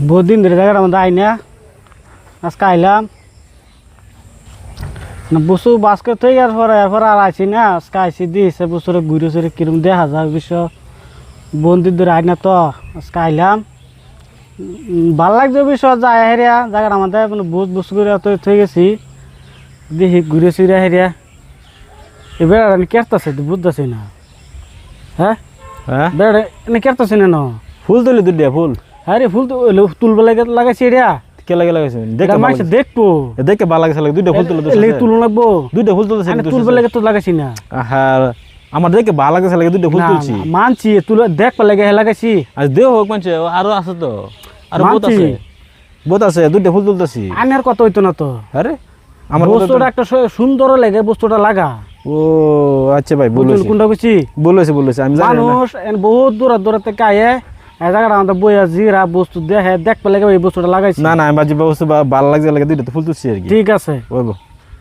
বহুত দিন ধরে জায়গাটা আমাদের আই না, আজকে আইলাম না বসু বাসকে থেকে এরপর আর আইসি না, আজকে আইসি দিয়েছে বছরে ঘুরে চুরে কিরম দেখা যায় বিশ্ব বন্দির ধরে আই না তো আজকে আইলাম। ভাল লাগছে বিষয় যায় হেরিয়া জায়গাটা আমাদের মানে বহুত বস্তু করে থয়ে গেছি, দেখি ঘুরে চুরে হেরিয়া এবার আমি কেরতাছি বুঝতেছি না। হ্যাঁ হ্যাঁ বেড়া এনে কেরতাছি না না ফুল তুলি দুধ দিয়া ফুল হ্যাঁ রে ফুল তো তুলবে লাগাইছি এরিয়া কে লাগে লাগাইছে এটা মাইছে দেখবো দেখে ভালো লাগছে লাগে দুইটা ফুল তুলে তুলন লাগবো দুইটা ফুল তুলছে তুলবে লাগে তো লাগাইছি না। হ্যাঁ আমার দেখে ভালো লাগছে লাগে দুইটা ফুল না, তুলছি না, মানছি তুলে দেখবা লাগে লাগাইছি আজ দেহ হোক মানছে আরো আছে তো আরো বহুত মানছি। আছে বহুত আছে দুইটা ফুল তুলতেছি আনার কথা হইতো না তো আরে আমার বস্তুটা একটা সুন্দর লাগে বস্তুটা লাগা ও আচ্ছা ভাই বলেছি কোনটা বুঝছি বলেছি আমি জানি না মানুষ বহুত দূর থেকে আয়ে এই জায়গাটা আমাদের বইয়া জিরা বস্তু দেখে দেখবা লাগে এই বস্তুটা লাগাইছি। না না আমি বাজি বস্তু ভালো লাগছে লাগে দুইটা ফুল তুলছি আর কি ঠিক আছে বলবো